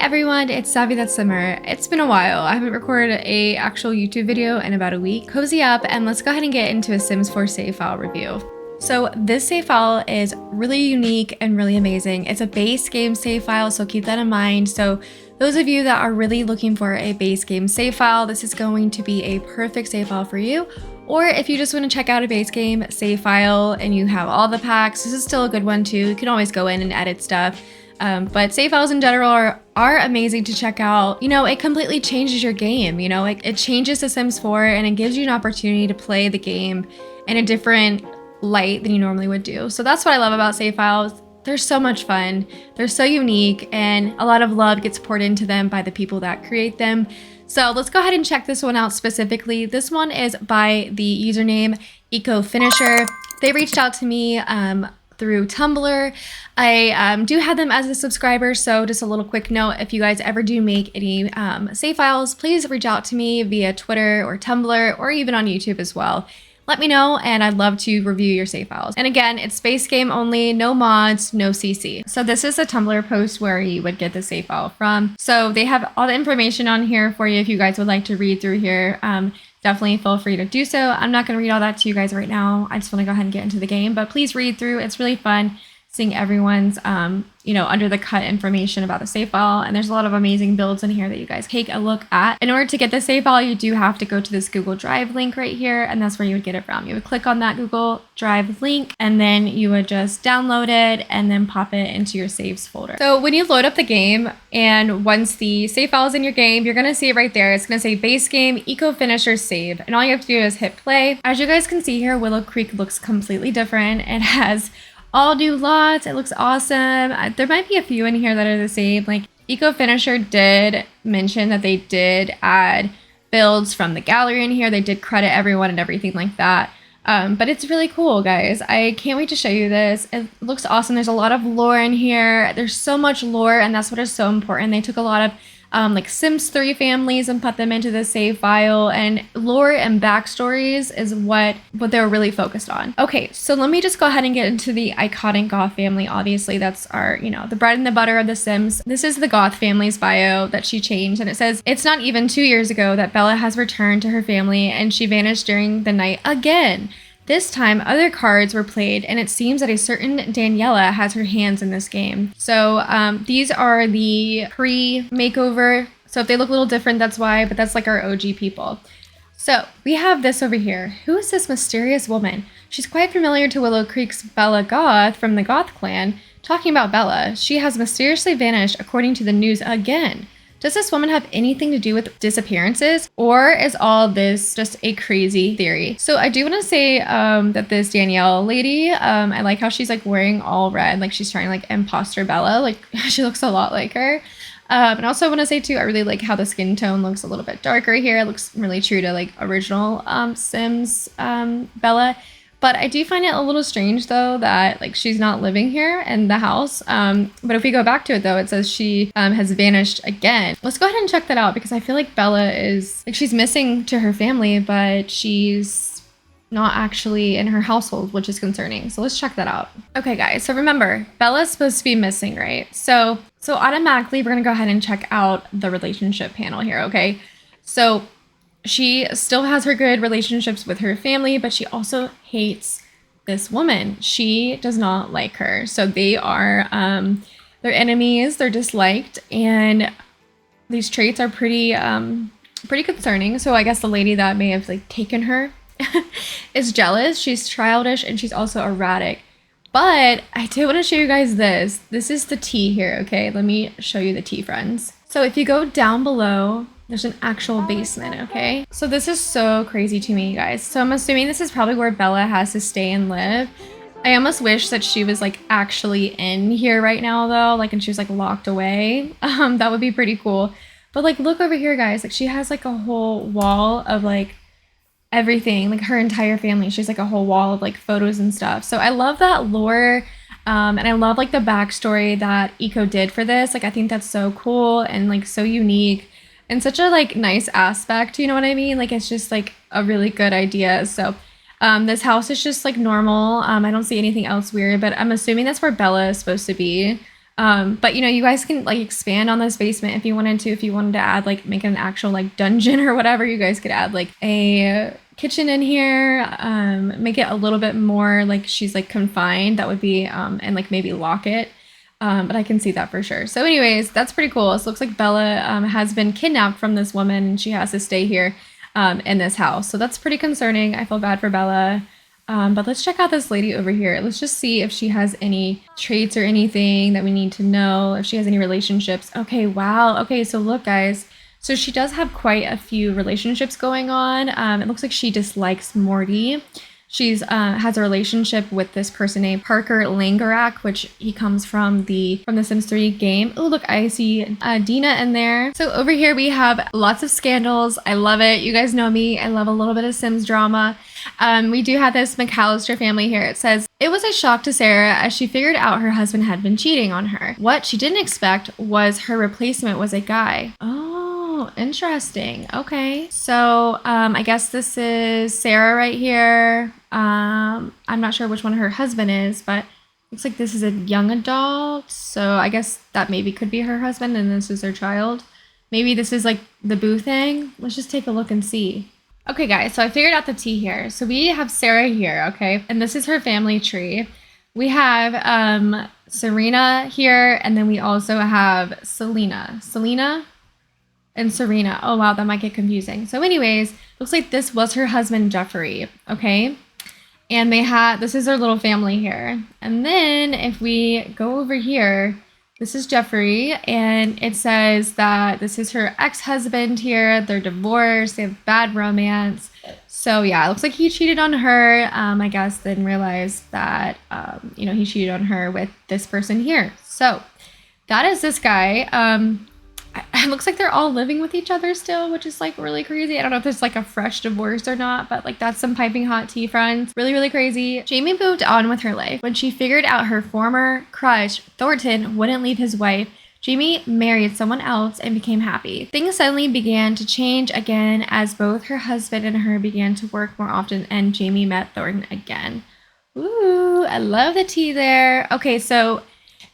everyone, it's Savvy That Summer. It's been a while. I haven't recorded a actual YouTube video in about a week. Cozy up and let's go ahead and get into a Sims 4 save file review. So this save file is really unique and really amazing. It's a base game save file, so keep that in mind. So those of you that are really looking for a base game save file, this is going to be a perfect save file for you. Or if you just want to check out a base game save file and you have all the packs, this is still a good one too. You can always go in and edit stuff. But save files in general are amazing to check out. You know, it completely changes your game. You know, it changes The Sims 4 and it gives you an opportunity to play the game in a different light than you normally would do. So that's what I love about save files. They're so much fun. They're so unique and a lot of love gets poured into them by the people that create them. So let's go ahead and check this one out specifically. This one is by the username Eco Finisher. They reached out to me through Tumblr. I do have them as a subscriber, so just a little quick note, if you guys ever do make any save files, please reach out to me via Twitter or Tumblr or even on YouTube as well. Let me know and I'd love to review your save files. And again, it's base game only, no mods, no CC. So this is a Tumblr post where you would get the save file from. So they have all the information on here for you if you guys would like to read through here. Definitely feel free to do so. I'm not going to read all that to you guys right now. I just want to go ahead and get into the game, but please read through. It's really fun seeing everyone's, under the cut information about the save file. And there's a lot of amazing builds in here that you guys take a look at. In order to get the save file, you do have to go to this Google Drive link right here, and that's where you would get it from. You would click on that Google Drive link, and then you would just download it and then pop it into your saves folder. So when you load up the game, and once the save file is in your game, you're gonna see it right there. It's gonna say base game, Eco Finisher save. And all you have to do is hit play. As you guys can see here, Willow Creek looks completely different. It has all new lots. It looks awesome. There might be a few in here that are the same. Like Eco Finisher did mention that they did add builds from the gallery in here. They did credit everyone and everything like that. But it's really cool, guys. I can't wait to show you this. It looks awesome. There's a lot of lore in here. There's so much lore, and that's what is so important. They took a lot of like Sims 3 families and put them into the save file, and lore and backstories is what they were really focused on. Okay, so let me just go ahead and get into the iconic Goth family. Obviously, that's our, the bread and the butter of the Sims. This is the Goth family's bio that she changed, and it says, it's not even 2 years ago that Bella has returned to her family and she vanished during the night again. This time, other cards were played, and it seems that a certain Daniela has her hands in this game. So these are the pre-makeover. So if they look a little different, that's why, but that's like our OG people. So we have this over here. Who is this mysterious woman? She's quite familiar to Willow Creek's Bella Goth from the Goth clan. Talking about Bella, she has mysteriously vanished according to the news again. Does this woman have anything to do with disappearances, or is all this just a crazy theory? So I do want to say that this Danielle lady, I like how she's like wearing all red, like she's trying to like imposter Bella, like she looks a lot like her. And also I want to say too, I really like how the skin tone looks a little bit darker here. It looks really true to like original Sims Bella. But I do find it a little strange though that like she's not living here in the house. But if we go back to it though, it says she has vanished again. Let's go ahead and check that out because I feel like Bella is like she's missing to her family, but she's not actually in her household, which is concerning. So let's check that out. Okay guys, so remember, Bella's supposed to be missing, right? So automatically we're gonna go ahead and check out the relationship panel here, okay? So she still has her good relationships with her family, but she also hates this woman. She does not like her. So they are, they're enemies, they're disliked, and these traits are pretty concerning. So I guess the lady that may have like taken her is jealous. She's childish and she's also erratic. But I do want to show you guys this. This is the tea here, okay? Let me show you the tea, friends. So if you go down below, there's an actual basement, okay? So this is so crazy to me, guys. So I'm assuming this is probably where Bella has to stay and live. I almost wish that she was like actually in here right now though, like, and she was like locked away. That would be pretty cool. But like, look over here, guys. Like she has like a whole wall of like everything, like her entire family. She's like a whole wall of like photos and stuff. So I love that lore. And I love like the backstory that Eco did for this. Like, I think that's so cool and like so unique. And such a like nice aspect, you know what I mean? Like it's just like a really good idea. So this house is just like normal. I don't see anything else weird, but I'm assuming that's where Bella is supposed to be. But you know, you guys can like expand on this basement if you wanted to. If you wanted to add like make an actual like dungeon or whatever, you guys could add like a kitchen in here, make it a little bit more like she's like confined. That would be and like maybe lock it. But I can see that for sure. So anyways, that's pretty cool. So it looks like Bella has been kidnapped from this woman and she has to stay here in this house. So that's pretty concerning. I feel bad for Bella. But let's check out this lady over here. Let's just see if she has any traits or anything that we need to know, if she has any relationships. Okay, wow. Okay, so look, guys. So she does have quite a few relationships going on. It looks like she dislikes Morty. She's has a relationship with this person named Parker Langerak, which he comes from the Sims 3 game. Oh, look, I see Dina in there. So over here we have lots of scandals. I love it. You guys know me. I love a little bit of Sims drama. We do have this McAllister family here. It says, it was a shock to Sarah as she figured out her husband had been cheating on her. What she didn't expect was her replacement was a guy. Oh, interesting. Okay. So I guess this is Sarah right here. I'm not sure which one her husband is, but looks like this is a young adult. So I guess that maybe could be her husband and this is their child. Maybe this is like the boo thing. Let's just take a look and see. Okay, guys, so I figured out the tea here. So we have Sarah here, okay? And this is her family tree. We have Serena here, and then we also have Selena and Serena. Oh, wow, that might get confusing. So anyways, looks like this was her husband, Jeffrey, okay? And this is their little family here. And then if we go over here, this is Jeffrey, and it says that this is her ex-husband here. They're divorced. They have bad romance. So yeah, it looks like he cheated on her. I guess then realized that, you know, he cheated on her with this person here. So that is this guy. It looks like they're all living with each other still, which is like really crazy. I don't know if there's like a fresh divorce or not, but like that's some piping hot tea, friends. Really, really crazy. Jamie moved on with her life. When she figured out her former crush, Thornton, wouldn't leave his wife, Jamie married someone else and became happy. Things suddenly began to change again as both her husband and her began to work more often and Jamie met Thornton again. Ooh, I love the tea there. Okay, so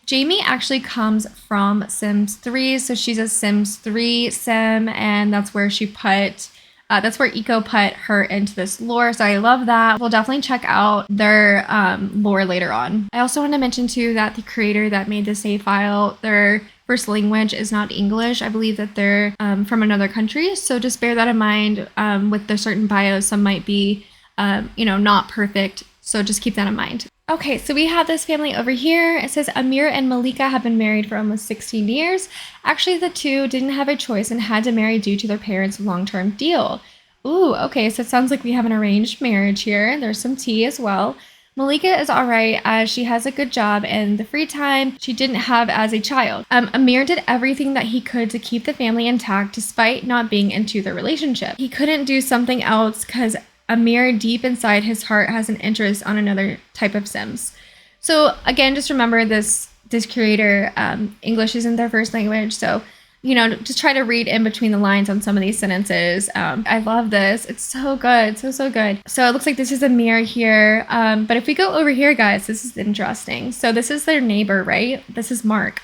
Jamie actually comes from Sims 3, so she's a Sims 3 sim, and that's where that's where Eco put her into this lore, so I love that. We'll definitely check out their lore later on. I also want to mention too that the creator that made the save file, their first language is not English. I believe that they're from another country, so just bear that in mind. With the certain bios, some might be, you know, not perfect, so just keep that in mind. Okay, so we have this family over here. It says Amir and Malika have been married for almost 16 years. Actually, the two didn't have a choice and had to marry due to their parents' long-term deal. Ooh, okay, so it sounds like we have an arranged marriage here. There's some tea as well. Malika is all right as she has a good job and the free time she didn't have as a child. Amir did everything that he could to keep the family intact despite not being into the relationship. He couldn't do something else because Amir, deep inside his heart, has an interest on another type of Sims. So again, just remember this creator, English isn't their first language. So, you know, just try to read in between the lines on some of these sentences. I love this. It's so good. So good. So it looks like this is Amir here. But if we go over here, guys, this is interesting. So this is their neighbor, right? This is Mark.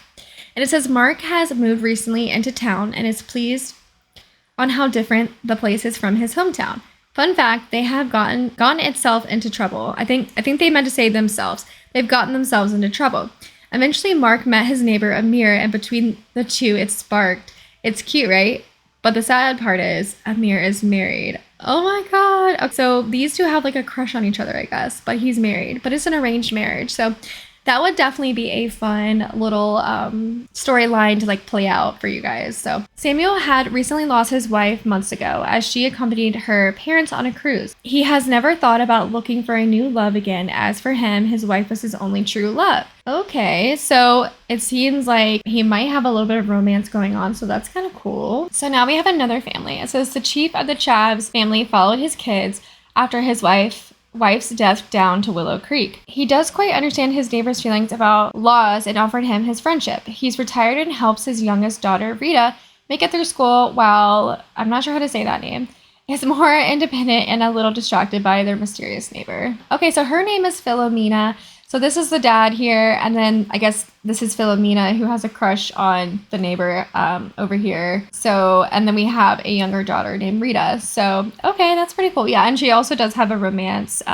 And it says Mark has moved recently into town and is pleased on how different the place is from his hometown. Fun fact, they have gotten itself into trouble. I think they meant to say themselves. They've gotten themselves into trouble. Eventually, Mark met his neighbor Amir, and between the two, it sparked. It's cute, right? But the sad part is, Amir is married. Oh my god. Okay, so these two have like a crush on each other, I guess, but he's married. But it's an arranged marriage, so that would definitely be a fun little storyline to like play out for you guys. So Samuel had recently lost his wife months ago as she accompanied her parents on a cruise. He has never thought about looking for a new love again, as for him, his wife was his only true love. Okay, so it seems like he might have a little bit of romance going on, so that's kind of cool. So now we have another family. It says the chief of the Chavs family followed his kids after his wife's death down to Willow Creek. He does quite understand his neighbor's feelings about laws and offered him his friendship. He's retired and helps his youngest daughter, Rita, make it through school while, I'm not sure how to say that name, is more independent and a little distracted by their mysterious neighbor. Okay, so her name is Philomena. So this is the dad here, and then I guess this is Philomena, who has a crush on the neighbor over here. So, and then we have a younger daughter named Rita. So, okay, that's pretty cool. Yeah, and she also does have a romance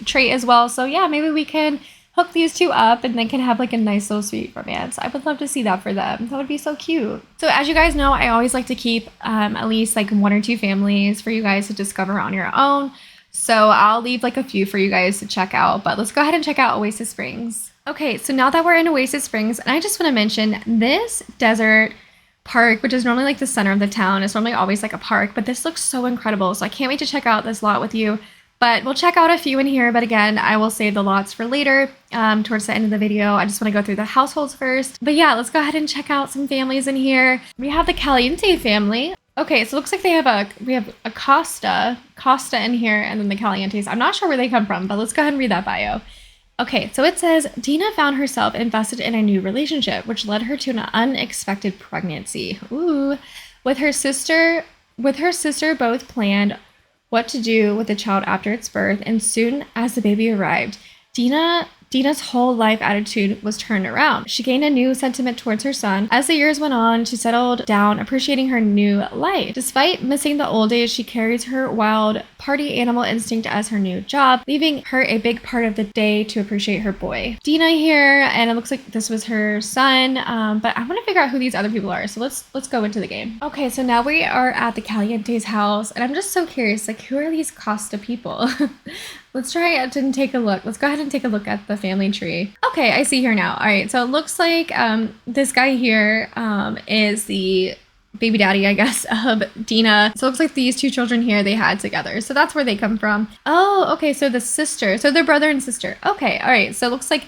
trait as well. So yeah, maybe we can hook these two up and they can have like a nice little sweet romance. I would love to see that for them. That would be so cute. So as you guys know, I always like to keep at least like 1 or 2 families for you guys to discover on your own. So I'll leave like a few for you guys to check out, but let's go ahead and check out Oasis Springs. Okay, so now that we're in Oasis Springs, and I just want to mention this desert park, which is normally like the center of the town. It's normally always like a park, but this looks so incredible. So I can't wait to check out this lot with you, but we'll check out a few in here. But again, I will save the lots for later towards the end of the video. I just want to go through the households first. But yeah, let's go ahead and check out some families in here. We have the Caliente family. Okay, so it looks like we have a Costa in here, and then the Calientes. I'm not sure where they come from, but let's go ahead and read that bio. Okay, so it says, Dina found herself invested in a new relationship, which led her to an unexpected pregnancy. Ooh. With her sister both planned what to do with the child after its birth, and soon as the baby arrived, Dina's whole life attitude was turned around. She gained a new sentiment towards her son. As the years went on, she settled down, appreciating her new life. Despite missing the old days, she carries her wild party animal instinct as her new job, leaving her a big part of the day to appreciate her boy. Dina here, and it looks like this was her son, but I want to figure out who these other people are, so let's go into the game. Okay, so now we are at the Caliente's house, and I'm just so curious, like, who are these Costa people? Let's try and take a look. Let's go ahead and take a look at the family tree. Okay, I see here now. All right, so it looks like this guy here is the baby daddy, I guess, of Dina. So it looks like these 2 children here they had together. So that's where they come from. Oh, okay, so the sister. So they're brother and sister. Okay, all right. So it looks like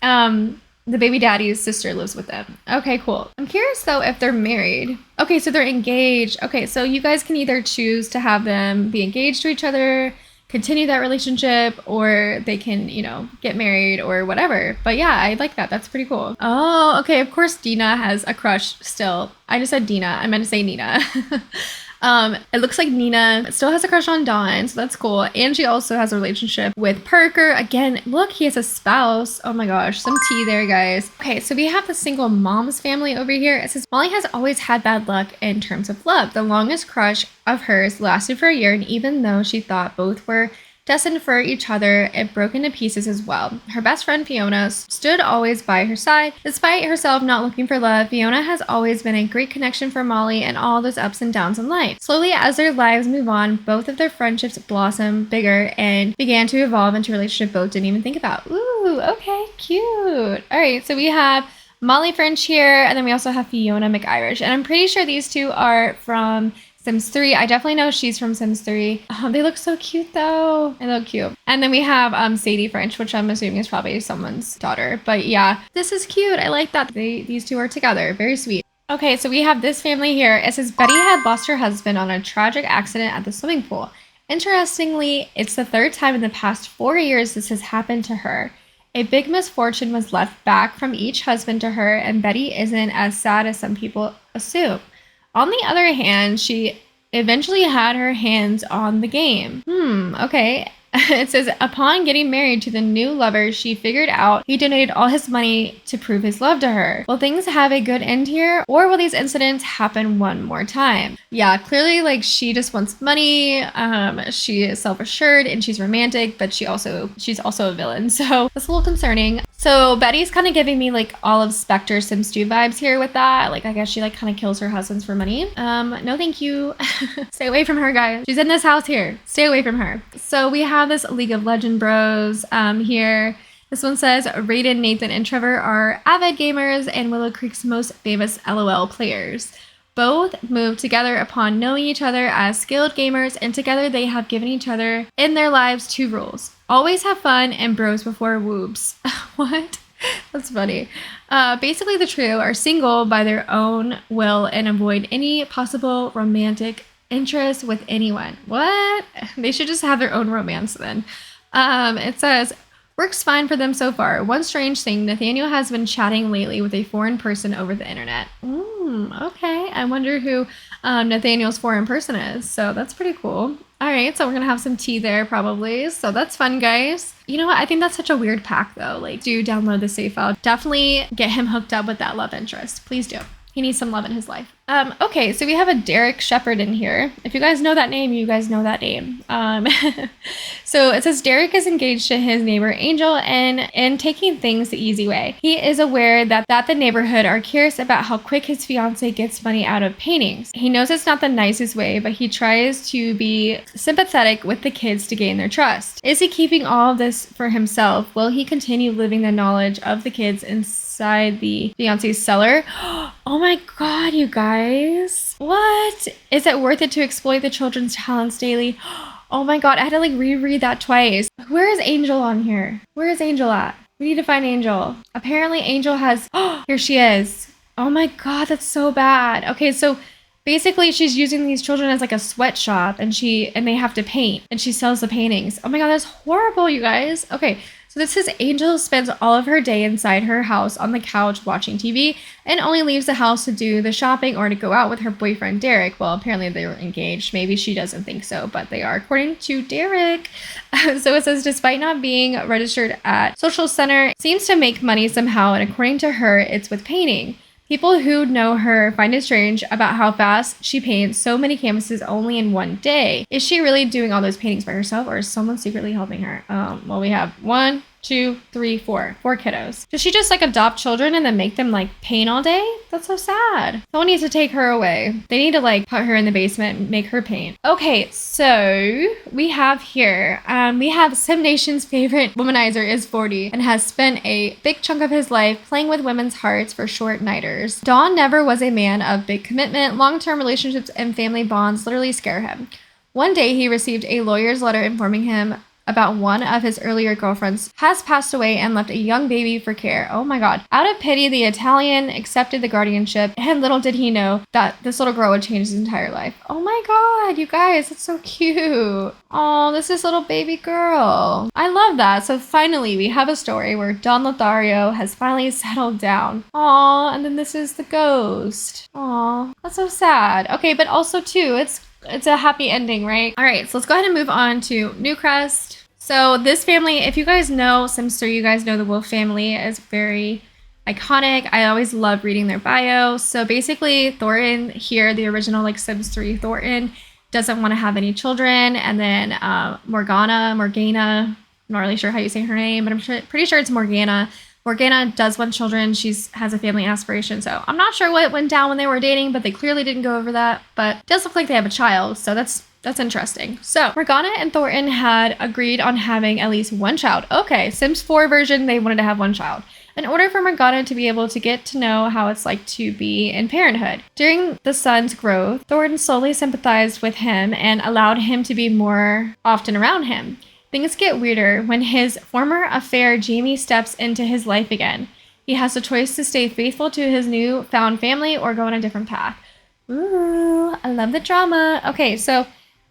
the baby daddy's sister lives with them. Okay, cool. I'm curious though if they're married. Okay, so they're engaged. Okay, so you guys can either choose to have them be engaged to each other, continue that relationship, or they can, you know, get married or whatever. But yeah, I like that. That's pretty cool. Oh, okay. Of course, Dina has a crush still. I just said Dina. I meant to say Nina. It looks like Nina still has a crush on Dawn, so that's cool. And she also has a relationship with Parker. Again, look, he has a spouse. Oh my gosh, some tea there, guys. Okay, so we have the single mom's family over here. It says, Molly has always had bad luck in terms of love. The longest crush of hers lasted for a year, and even though she thought both were destined for each other, it broke into pieces as well. Her best friend Fiona stood always by her side. Despite herself not looking for love, Fiona has always been a great connection for Molly and all those ups and downs in life. Slowly, as their lives move on, both of their friendships blossom bigger and began to evolve into a relationship both didn't even think about. Ooh, okay, cute. All right, so we have Molly French here, and then we also have Fiona McIrish, and I'm pretty sure these 2 are from Sims 3. I definitely know she's from Sims 3. They look so cute though. They look cute. And then we have Sadie French, which I'm assuming is probably someone's daughter. But yeah, this is cute. I like that these 2 are together. Very sweet. Okay, so we have this family here. It says Betty had lost her husband on a tragic accident at the swimming pool. Interestingly, it's the 3rd time in the past 4 years this has happened to her. A big misfortune was left back from each husband to her, and Betty isn't as sad as some people assume. On the other hand, she eventually had her hands on the game. Okay. It says, upon getting married to the new lover, she figured out he donated all his money to prove his love to her. Will things have a good end here, or will these incidents happen one more time? Yeah, clearly, like, she just wants money. She is self-assured and she's romantic, but she's also a villain. So that's a little concerning. So Betty's kind of giving me like all of Spectre Sims 2 vibes here with that. Like, I guess she like kind of kills her husbands for money. No, thank you. Stay away from her, guys. She's in this house here. Stay away from her. So we have this League of Legends bros here. This one says, Raiden, Nathan, and Trevor are avid gamers and Willow Creek's most famous LOL players. Both moved together upon knowing each other as skilled gamers, and together they have given each other in their lives 2 rules. Always have fun and bros before whoops. What? That's funny. Basically, the trio are single by their own will and avoid any possible romantic interest with anyone. What? They should just have their own romance then. It says, works fine for them so far. One strange thing, Nathaniel has been chatting lately with a foreign person over the internet. Okay. I wonder who Nathaniel's foreign person is. So that's pretty cool. All right, so we're gonna have some tea there probably. So that's fun, guys. You know what? I think that's such a weird pack though. Like, do download the save file. Definitely get him hooked up with that love interest. Please do. He needs some love in his life. Okay, so we have a Derek Shepherd in here. If you guys know that name, you guys know that name. So it says Derek is engaged to his neighbor Angel and taking things the easy way. He is aware that the neighborhood are curious about how quick his fiance gets money out of paintings. He knows it's not the nicest way, but he tries to be sympathetic with the kids to gain their trust. Is he keeping all of this for himself? Will he continue living the knowledge of the kids inside the fiance's cellar? Oh my god, you guys. What? Is it worth it to exploit the children's talents daily? Oh my god, I had to like reread that twice. Where is Angel on here? Where is Angel at? We need to find Angel. Apparently Angel has, here she is. Oh my god, that's so bad. Okay, so basically she's using these children as like a sweatshop and they have to paint and she sells the paintings. Oh my god, that's horrible, you guys. Okay. So this is Angel spends all of her day inside her house on the couch watching TV and only leaves the house to do the shopping or to go out with her boyfriend Derek. Well, apparently they were engaged. Maybe she doesn't think so, but they are according to Derek. So it says despite not being registered at social center, seems to make money somehow, and according to her, it's with painting. People who know her find it strange about how fast she paints so many canvases only in one day. Is she really doing all those paintings by herself, or is someone secretly helping her? Well, we have 1, 2, 3, 4 kiddos. Does she just like adopt children and then make them like paint all day? That's so sad. Someone needs to take her away. They need to like put her in the basement and make her paint. Okay, so we have here, we have Sim Nation's favorite womanizer is 40 and has spent a big chunk of his life playing with women's hearts for short nighters. Don never was a man of big commitment. Long-term relationships and family bonds literally scare him. One day he received a lawyer's letter informing him about one of his earlier girlfriends has passed away and left a young baby for care. Oh my god. Out of pity, the Italian accepted the guardianship, and little did he know that this little girl would change his entire life. Oh my god, you guys, that's so cute. Oh, this is little baby girl. I love that. So finally, we have a story where Don Lothario has finally settled down. Aw, and then this is the ghost. Aw, that's so sad. Okay, but also too, it's a happy ending, right? All right, so let's go ahead and move on to Newcrest. So this family, if you guys know Sims 3, you guys know the Wolf family is very iconic. I always love reading their bio. So basically Thornton here, the original like Sims 3 Thornton, doesn't want to have any children. And then Morgana, I'm not really sure how you say her name, but I'm pretty sure it's Morgana. Morgana does want children. She has a family aspiration. So I'm not sure what went down when they were dating, but they clearly didn't go over that. But it does look like they have a child. So that's interesting. So Morgana and Thornton had agreed on having at least one child. Okay, Sims 4 version, they wanted to have one child. In order for Morgana to be able to get to know how it's like to be in parenthood. During the son's growth, Thornton slowly sympathized with him and allowed him to be more often around him. Things get weirder when his former affair Jamie steps into his life again. He has a choice to stay faithful to his newfound family or go on a different path. Ooh, I love the drama. Okay, so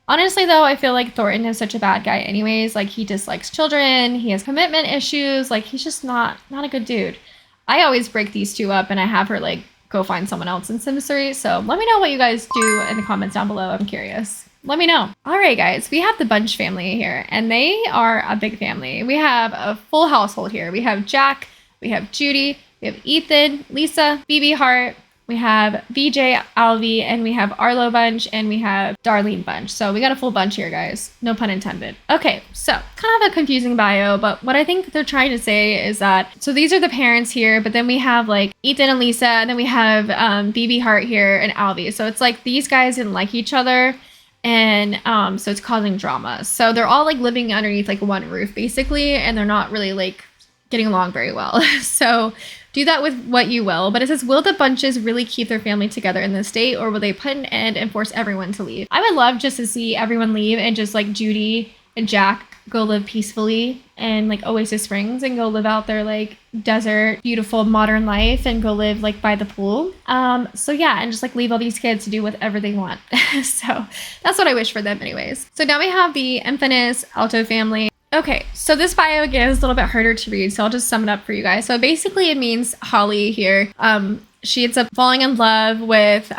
honestly though, I feel like Thornton is such a bad guy anyways. Like he dislikes children, he has commitment issues, like he's just not a good dude. I always break these two up and I have her like go find someone else in Sims 3. So let me know what you guys do in the comments down below. I'm curious. Let me know. All right, guys, we have the Bunch family here, and they are a big family. We have a full household here. We have Jack, we have Judy, we have Ethan, Lisa, BB Hart, we have VJ, Alvy, and we have Arlo Bunch, and we have Darlene Bunch. So we got a full bunch here, guys. No pun intended. Okay, so kind of a confusing bio, but what I think they're trying to say is that, so these are the parents here, but then we have like Ethan and Lisa, and then we have BB Hart here and Alvy. So it's like these guys didn't like each other. And so it's causing drama. So they're all like living underneath like one roof basically, and they're not really like getting along very well. So do that with what you will. But it says, will the Bunches really keep their family together in this state, or will they put an end and force everyone to leave? I would love just to see everyone leave and just like Judy and Jack go live peacefully in like Oasis Springs and go live out their like desert, beautiful modern life and go live like by the pool. So yeah, and just like leave all these kids to do whatever they want. So that's what I wish for them anyways. So now we have the infamous Alto family. Okay, so this bio again is a little bit harder to read, so I'll just sum it up for you guys. So basically it means Holly here she ends up falling in love with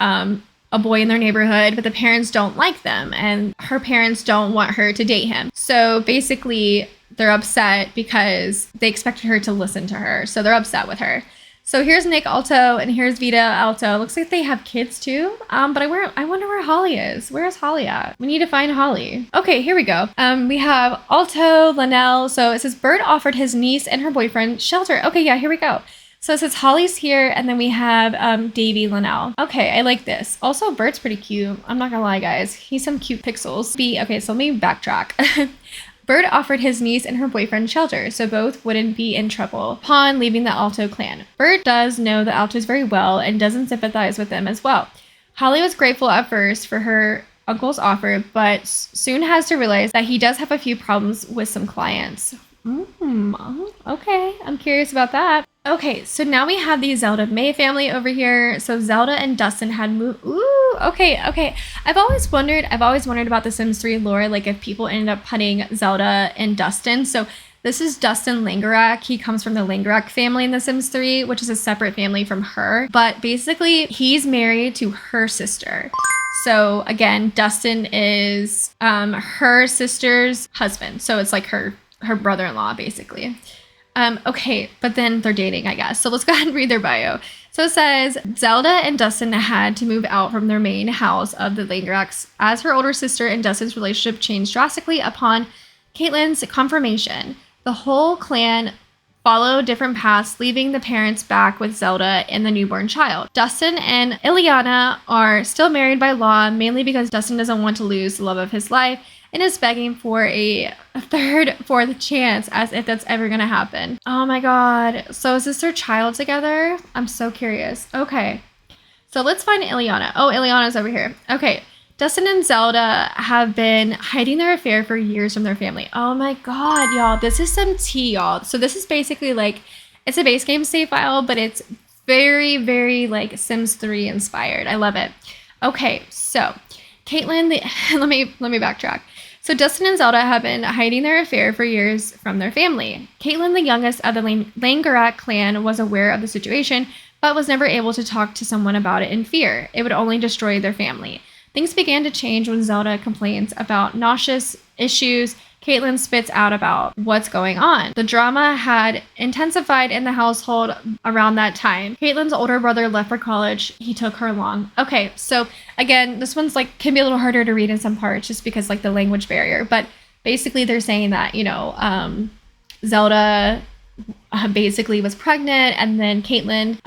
a boy in their neighborhood, but the parents don't like them and her parents don't want her to date him. So basically they're upset because they expected her to listen to her. So they're upset with her. So here's Nick Alto and here's Vita Alto. Looks like they have kids too. But I wonder where Holly is. Where is Holly at? We need to find Holly. Okay, here we go. We have Alto, Linnell. So it says Bert offered his niece and her boyfriend shelter. Okay, yeah, here we go. So it says Holly's here, and then we have Davy Linnell. Okay, I like this. Also, Bert's pretty cute. I'm not gonna lie, guys. He's some cute pixels. Okay, so let me backtrack. Bert offered his niece and her boyfriend shelter, so both wouldn't be in trouble upon leaving the Alto clan. Bert does know the Altos very well and doesn't sympathize with them as well. Holly was grateful at first for her uncle's offer, but soon has to realize that he does have a few problems with some clients. Okay, I'm curious about that. Okay, so now we have the Zelda May family over here. So Zelda and Dustin had moved. Ooh, okay. I've always wondered about the Sims 3 lore, like if people ended up putting Zelda and Dustin. So this is Dustin Langerak. He comes from the Langerak family in The Sims 3, which is a separate family from her. But basically, he's married to her sister. So again, Dustin is her sister's husband. So it's like her brother-in-law, basically. Okay, but then they're dating, I guess. So let's go ahead and read their bio. So it says, Zelda and Dustin had to move out from their main house of the Langeraks as her older sister and Dustin's relationship changed drastically upon Caitlin's confirmation. The whole clan followed different paths, leaving the parents back with Zelda and the newborn child. Dustin and Ileana are still married by law, mainly because Dustin doesn't want to lose the love of his life and is begging for a fourth chance, as if that's ever gonna happen. Oh my god. So is this their child together? I'm so curious. Okay. So let's find Ileana. Oh, Ileana's over here. Okay. Dustin and Zelda have been hiding their affair for years from their family. Oh my god, y'all. This is some tea, y'all. So this is basically like, it's a base game save file, but it's very, very like Sims 3 inspired. I love it. Okay, so Caitlin, let me backtrack. So Dustin and Zelda have been hiding their affair for years from their family. Caitlin, the youngest of the Langerak clan, was aware of the situation, but was never able to talk to someone about it in fear. It would only destroy their family. Things began to change when Zelda complains about nauseous issues Caitlin spits out about what's going on. The drama had intensified in the household around that time. Caitlin's older brother left for college. He took her along. Okay, so again, this one's like can be a little harder to read in some parts just because like the language barrier. But basically they're saying that, you know, Zelda basically was pregnant, and then Caitlin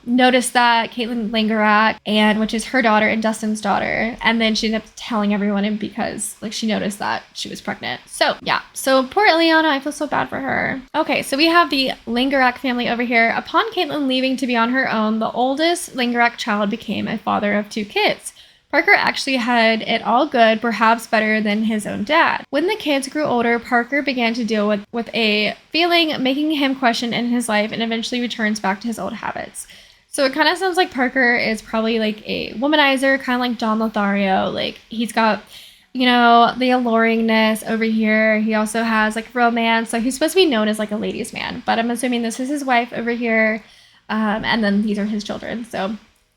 noticed that, Caitlin Langerak, and which is her daughter and Dustin's daughter, and then she ended up telling everyone, and because like she noticed that she was pregnant. So yeah, so poor Ileana, I feel so bad for her. Okay, so we have the Langerak family over here. Upon Caitlin leaving to be on her own, the oldest Langerak child became a father of 2 kids. Parker actually had it all good, perhaps better than his own dad. When the kids grew older, Parker began to deal with a feeling making him question in his life and eventually returns back to his old habits. So it kind of sounds like Parker is probably like a womanizer, kind of like John Lothario. Like he's got, you know, the alluringness over here. He also has like romance. So he's supposed to be known as like a ladies' man, but I'm assuming this is his wife over here. And then these are his children. So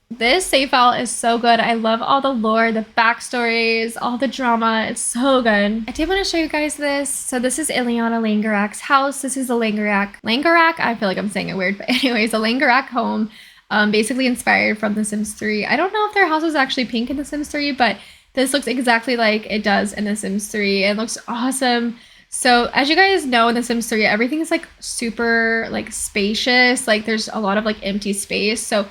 this save file is so good. I love all the lore, the backstories, all the drama. It's so good. I did want to show you guys this. So this is Ileana Langerak's house. This is the Langerak. I feel like I'm saying it weird, but anyways, a Langerak home, basically inspired from The Sims 3. I don't know if their house is actually pink in The Sims 3, but this looks exactly like it does in The Sims 3. It looks awesome. So as you guys know, in The Sims 3, everything is like super like spacious. Like there's a lot of like empty space. So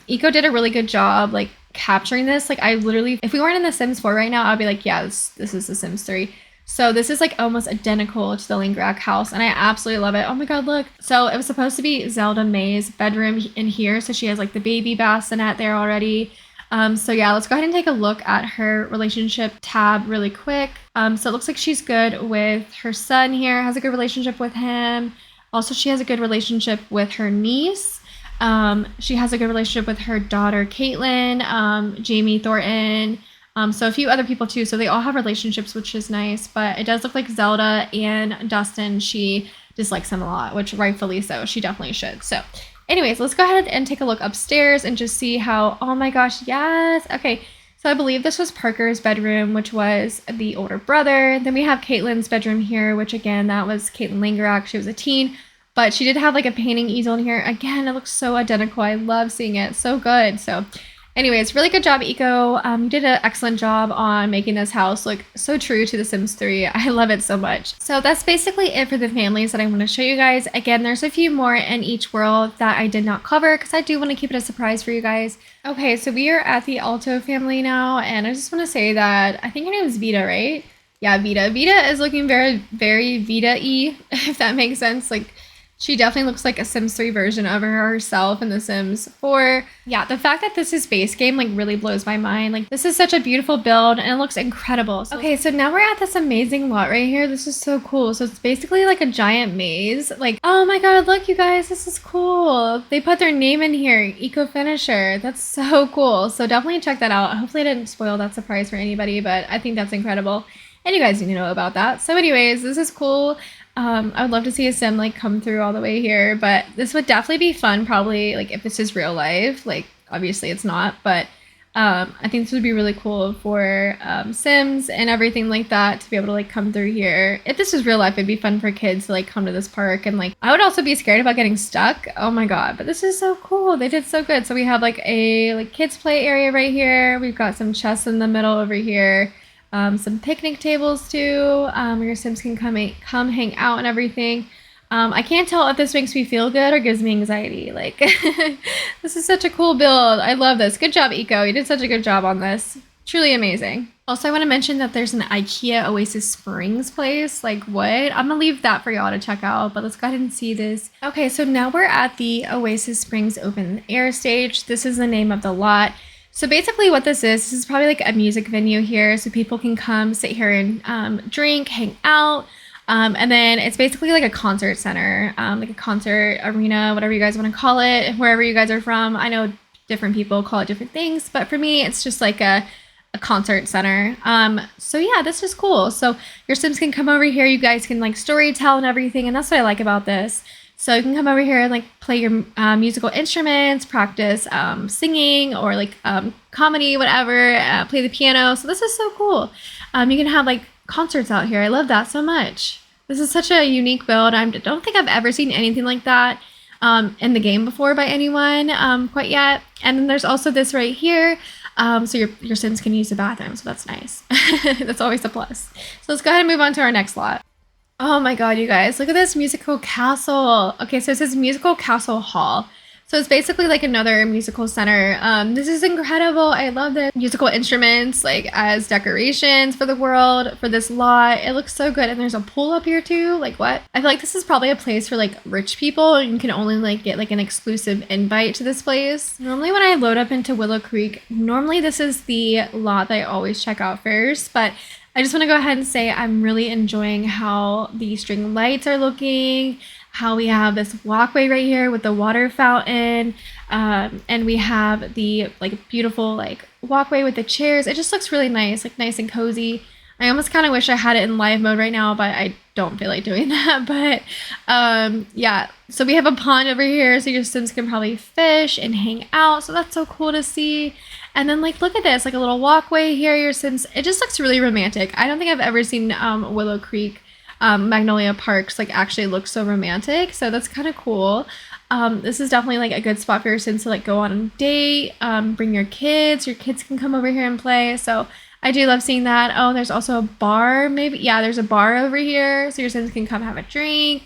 Eco did a really good job like capturing this. Like I literally, if we weren't in The Sims 4 right now, I'd be like, yeah, this is The Sims 3. So this is like almost identical to the Langerak house, and I absolutely love it. Oh my god, look. So it was supposed to be Zelda May's bedroom in here. So she has like the baby bassinet there already. So yeah, let's go ahead and take a look at her relationship tab really quick. So it looks like she's good with her son here, has a good relationship with him. Also, she has a good relationship with her niece. She has a good relationship with her daughter, Caitlin, Jamie Thornton, so a few other people too. So they all have relationships, which is nice, but it does look like Zelda and Dustin, she dislikes him a lot, which rightfully so. She definitely should. So anyways, let's go ahead and take a look upstairs and just see how, oh my gosh, yes. Okay, so I believe this was Parker's bedroom, which was the older brother. Then we have Caitlin's bedroom here, which again, that was Caitlin Langerak. She was a teen, but she did have like a painting easel in here. Again, it looks so identical. I love seeing it. So good. So anyways, really good job, Eco. You did an excellent job on making this house look so true to The Sims 3. I love it so much. So that's basically it for the families that I want to show you guys. Again, there's a few more in each world that I did not cover because I do want to keep it a surprise for you guys. Okay, so we are at the Alto family now, and I just want to say that I think her name is Vita, right? Yeah, Vita. Vita is looking very, very Vita-y, if that makes sense. Like, she definitely looks like a Sims 3 version of herself in The Sims 4. Yeah, the fact that this is base game like really blows my mind. Like, this is such a beautiful build and it looks incredible. Okay, so now we're at this amazing lot right here. This is so cool. So it's basically like a giant maze. Like, oh my god, look you guys, this is cool. They put their name in here, Eco Finisher. That's so cool. So definitely check that out. Hopefully I didn't spoil that surprise for anybody, but I think that's incredible. And you guys need to know about that. So anyways, this is cool. I would love to see a sim like come through all the way here, but this would definitely be fun probably like if this is real life. Like obviously it's not, but I think this would be really cool for Sims and everything like that to be able to like come through here. If this was real life, it'd be fun for kids to like come to this park, and like I would also be scared about getting stuck. Oh my god, but this is so cool. They did so good. So we have like a like kids play area right here. We've got some chests in the middle over here. Some picnic tables too, where your Sims can come hang out and everything. I can't tell if this makes me feel good or gives me anxiety. Like, this is such a cool build. I love this. Good job, Eco. You did such a good job on this. Truly amazing. Also, I want to mention that there's an IKEA Oasis Springs place. Like, what? I'm gonna leave that for y'all to check out, but let's go ahead and see this. Okay, so now we're at the Oasis Springs open air stage. This is the name of the lot. So basically what this is probably like a music venue here, so people can come sit here and drink, hang out, and then it's basically like a concert center, like a concert arena, whatever you guys want to call it, wherever you guys are from. I know different people call it different things, but for me it's just like a concert center. So yeah, this is cool. So your Sims can come over here, you guys can like story tell and everything, and that's what I like about this. So you can come over here and like play your musical instruments, practice singing or like comedy, whatever, play the piano. So this is so cool. You can have like concerts out here. I love that so much. This is such a unique build. I don't think I've ever seen anything like that in the game before by anyone quite yet. And then there's also this right here. So your Sims can use the bathroom. So that's nice. That's always a plus. So let's go ahead and move on to our next lot. Oh my god, you guys, look at this musical castle. Okay, so it says musical castle hall. So it's basically like another musical center. This is incredible. I love the musical instruments like as decorations for the world, for this lot. It looks so good. And there's a pool up here too. Like what? I feel like this is probably a place for like rich people. You can only like get like an exclusive invite to this place. Normally when I load up into Willow Creek, normally this is the lot that I always check out first, but I just want to go ahead and say I'm really enjoying how the string lights are looking, how we have this walkway right here with the water fountain, and we have the like beautiful like walkway with the chairs. It just looks really nice, like nice and cozy. I almost kind of wish I had it in live mode right now, but I don't feel like doing that. But yeah, so we have a pond over here, so your Sims can probably fish and hang out. So that's so cool to see. And then like look at this, like a little walkway here, your Sims. It just looks really romantic. I don't think I've ever seen Willow Creek Magnolia Parks like actually look so romantic. So that's kind of cool. This is definitely like a good spot for your Sims to like go on a date, bring your kids. Your kids can come over here and play. So I do love seeing that. Oh, there's also a bar, maybe. Yeah, there's a bar over here, so your Sims can come have a drink.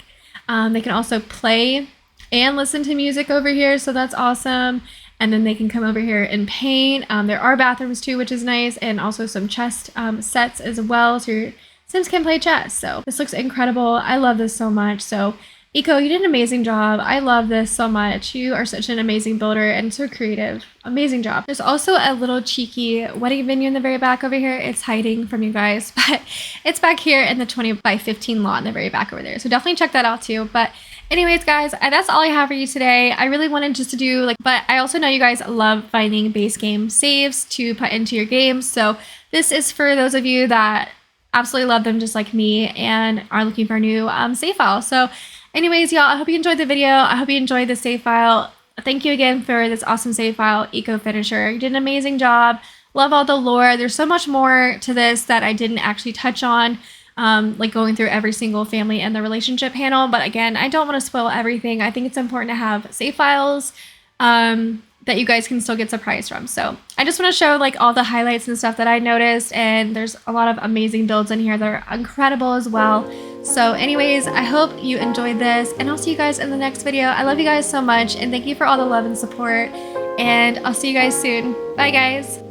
They can also play and listen to music over here, so that's awesome. And then they can come over here and paint. There are bathrooms too, which is nice, and also some chess sets as well, so your Sims can play chess. So this looks incredible. I love this so much. So Eco, you did an amazing job. I love this so much. You are such an amazing builder and so creative. Amazing job. There's also a little cheeky wedding venue in the very back over here. It's hiding from you guys, but it's back here in the 20 by 15 lot in the very back over there. So definitely check that out too. But anyways, guys, that's all I have for you today. I really wanted just to do like, but I also know you guys love finding base game saves to put into your games. So this is for those of you that absolutely love them just like me and are looking for a new save file. So anyways, y'all, I hope you enjoyed the video. I hope you enjoyed the save file. thank you again for this awesome save file, Eco Finisher. You did an amazing job. Love all the lore. There's so much more to this that I didn't actually touch on, like going through every single family and the relationship panel. But again, I don't want to spoil everything. I think it's important to have save files that you guys can still get surprised from. So I just want to show like all the highlights and stuff that I noticed, and there's a lot of amazing builds in here that are incredible as well. So anyways, I hope you enjoyed this, and I'll see you guys in the next video. I love you guys so much, and thank you for all the love and support, and I'll see you guys soon. Bye guys.